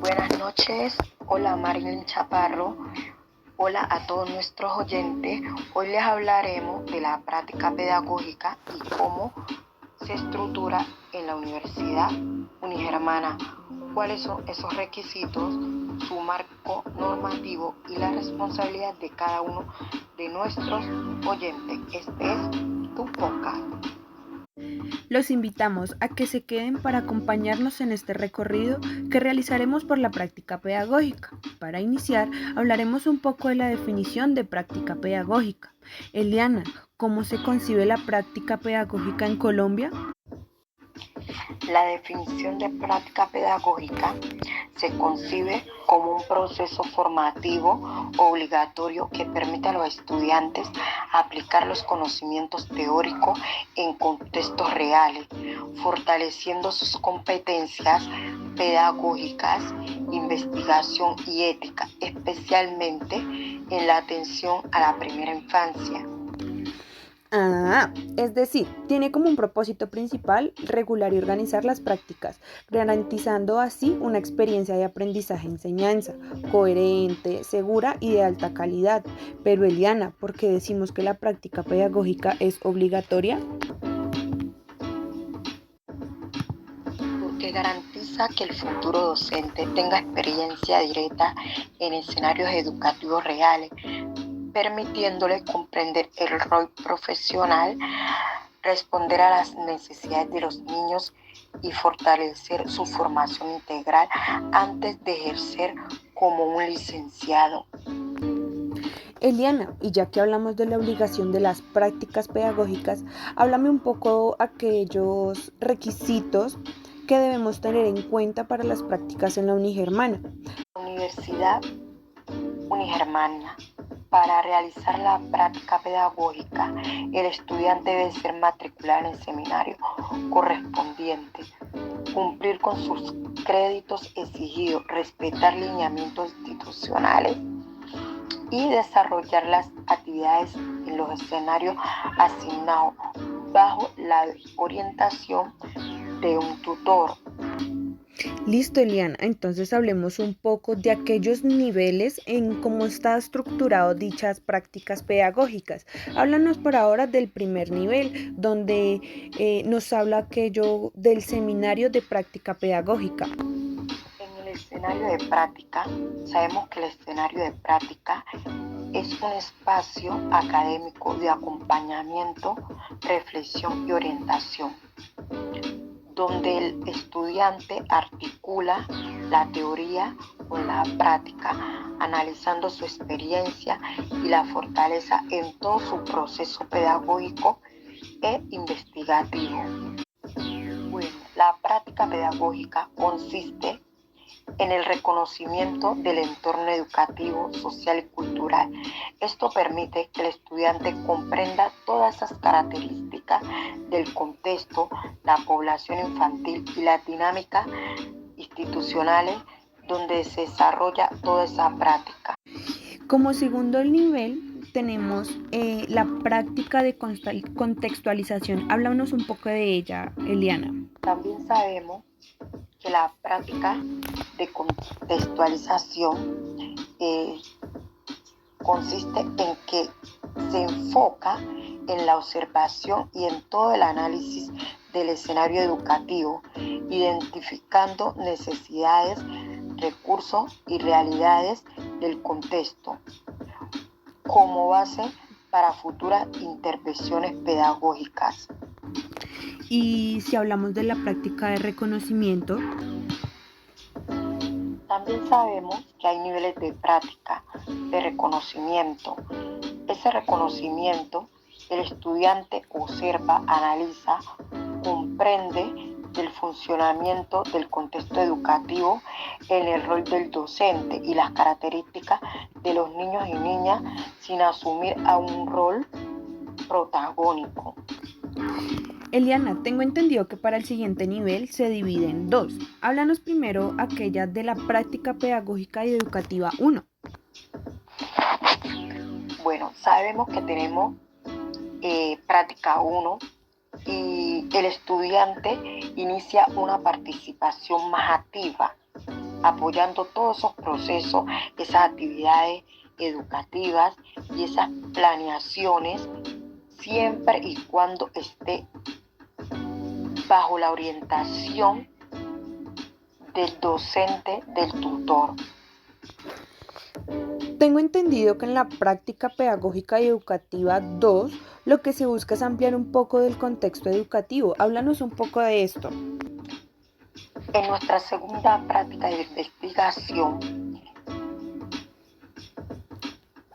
Buenas noches, hola Marilyn Chaparro, hola a todos nuestros oyentes. Hoy les hablaremos de la práctica pedagógica y cómo se estructura en la Universidad Unigermana, cuáles son esos requisitos, su marco normativo y la responsabilidad de cada uno de nuestros oyentes. Este es tu podcast. Los invitamos a que se queden para acompañarnos en este recorrido que realizaremos por la práctica pedagógica. Para iniciar, hablaremos un poco de la definición de práctica pedagógica. Eliana, ¿cómo se concibe la práctica pedagógica en Colombia? La definición de práctica pedagógica se concibe como un proceso formativo obligatorio que permite a los estudiantes aplicar los conocimientos teóricos en contextos reales, fortaleciendo sus competencias pedagógicas, investigación y ética, especialmente en la atención a la primera infancia. Es decir, tiene como un propósito principal regular y organizar las prácticas, garantizando así una experiencia de aprendizaje-enseñanza coherente, segura y de alta calidad. Pero Eliana, ¿por qué decimos que la práctica pedagógica es obligatoria? Porque garantiza que el futuro docente tenga experiencia directa en escenarios educativos reales, permitiéndole comprender el rol profesional, responder a las necesidades de los niños y fortalecer su formación integral antes de ejercer como un licenciado. Eliana, y ya que hablamos de la obligación de las prácticas pedagógicas, háblame un poco aquellos requisitos que debemos tener en cuenta para las prácticas en la Unigermana. Universidad Unigermana. Para realizar la práctica pedagógica, el estudiante debe ser matriculado en el seminario correspondiente, cumplir con sus créditos exigidos, respetar lineamientos institucionales y desarrollar las actividades en los escenarios asignados bajo la orientación de un tutor. Listo, Eliana, entonces hablemos un poco de aquellos niveles en cómo está estructurado dichas prácticas pedagógicas. Háblanos por ahora del primer nivel, donde nos habla aquello del seminario de práctica pedagógica. En el escenario de práctica, sabemos que el escenario de práctica es un espacio académico de acompañamiento, reflexión y orientación, donde el estudiante articula la teoría con la práctica, analizando su experiencia y la fortaleza en todo su proceso pedagógico e investigativo. Bueno, la práctica pedagógica consiste en el reconocimiento del entorno educativo, social y cultural. Esto permite que el estudiante comprenda todas esas características del contexto, la población infantil y las dinámicas institucionales donde se desarrolla toda esa práctica. Como segundo nivel tenemos la práctica de contextualización. Háblanos un poco de ella, Eliana. También sabemos que la práctica de contextualización consiste en que se enfoca en la observación y en todo el análisis del escenario educativo, identificando necesidades, recursos y realidades del contexto como base para futuras intervenciones pedagógicas. Y si hablamos de la práctica de reconocimiento, también sabemos que hay niveles de práctica, de reconocimiento. Ese reconocimiento, el estudiante observa, analiza, comprende el funcionamiento del contexto educativo en el rol del docente y las características de los niños y niñas sin asumir a un rol protagónico. Eliana, tengo entendido que para el siguiente nivel se divide en dos. Háblanos primero aquella de la práctica pedagógica y educativa 1. Bueno, sabemos que tenemos práctica 1 y el estudiante inicia una participación más activa apoyando todos esos procesos, esas actividades educativas y esas planeaciones, siempre y cuando esté bajo la orientación del docente, del tutor. Tengo entendido que en la práctica pedagógica y educativa 2, lo que se busca es ampliar un poco del contexto educativo. Háblanos un poco de esto. En nuestra segunda práctica de investigación,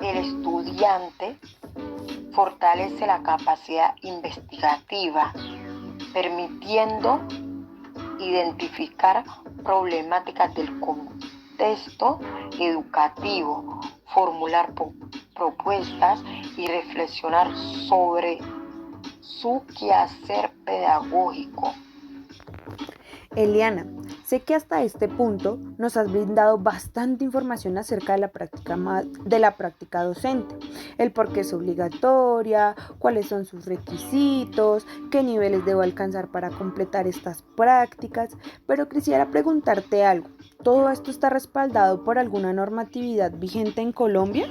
el estudiante fortalece la capacidad investigativa, permitiendo identificar problemáticas del contexto educativo, formular propuestas y reflexionar sobre su quehacer pedagógico. Eliana, sé que hasta este punto nos has brindado bastante información acerca de la práctica docente, el por qué es obligatoria, cuáles son sus requisitos, qué niveles debo alcanzar para completar estas prácticas, pero quisiera preguntarte algo. ¿Todo esto está respaldado por alguna normatividad vigente en Colombia?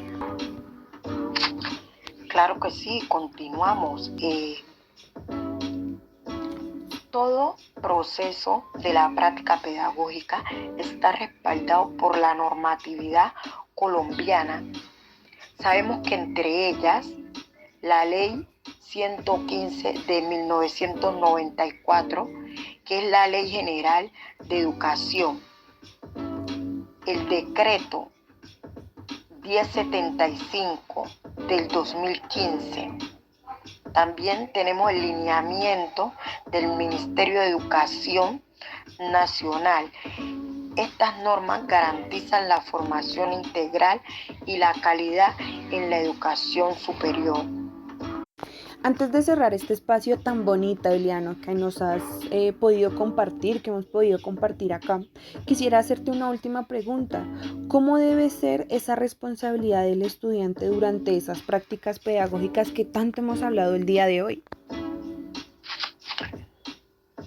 Claro que sí, continuamos. Todo proceso de la práctica pedagógica está respaldado por la normatividad colombiana. Sabemos que entre ellas la Ley 115 de 1994, que es la Ley General de Educación, el Decreto 1075 del 2015. También tenemos el lineamiento del Ministerio de Educación Nacional. Estas normas garantizan la formación integral y la calidad en la educación superior. Antes de cerrar este espacio tan bonito, Eliano, que nos has podido compartir, que hemos podido compartir acá, quisiera hacerte una última pregunta. ¿Cómo debe ser esa responsabilidad del estudiante durante esas prácticas pedagógicas que tanto hemos hablado el día de hoy?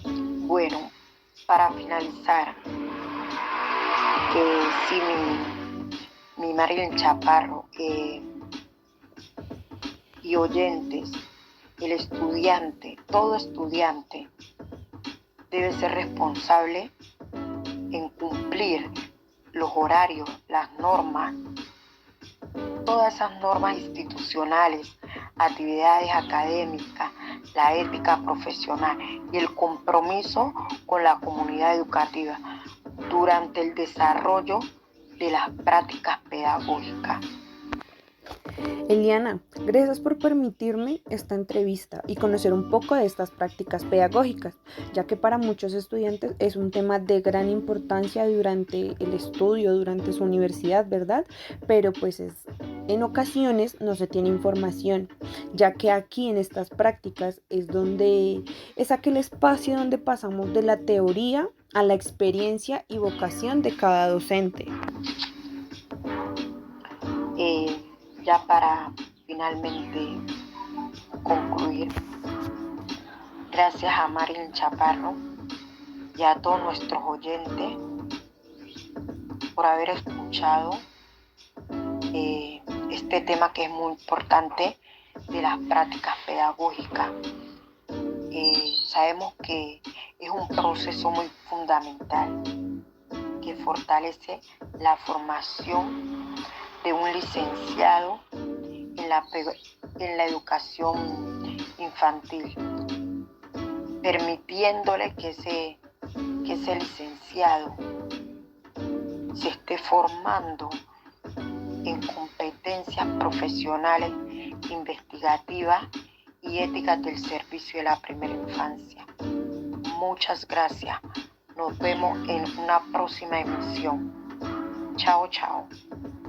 Bueno, para finalizar, sí, mi Marilyn Chaparro y oyentes, el estudiante, todo estudiante debe ser responsable en cumplir los horarios, las normas, todas esas normas institucionales, actividades académicas, la ética profesional y el compromiso con la comunidad educativa durante el desarrollo de las prácticas pedagógicas. Eliana, gracias por permitirme esta entrevista y conocer un poco de estas prácticas pedagógicas, ya que para muchos estudiantes es un tema de gran importancia durante el estudio, durante su universidad, ¿verdad? Pero pues en ocasiones no se tiene información, ya que aquí en estas prácticas es aquel espacio donde pasamos de la teoría a la experiencia y vocación de cada docente. Ya para finalmente concluir, gracias a Marilyn Chaparro y a todos nuestros oyentes por haber escuchado este tema que es muy importante de las prácticas pedagógicas. Sabemos que es un proceso muy fundamental que fortalece la formación de un licenciado en la educación infantil, permitiéndole que ese licenciado se esté formando en competencias profesionales, investigativas y éticas del servicio de la primera infancia. Muchas gracias. Nos vemos en una próxima emisión. Chao, chao.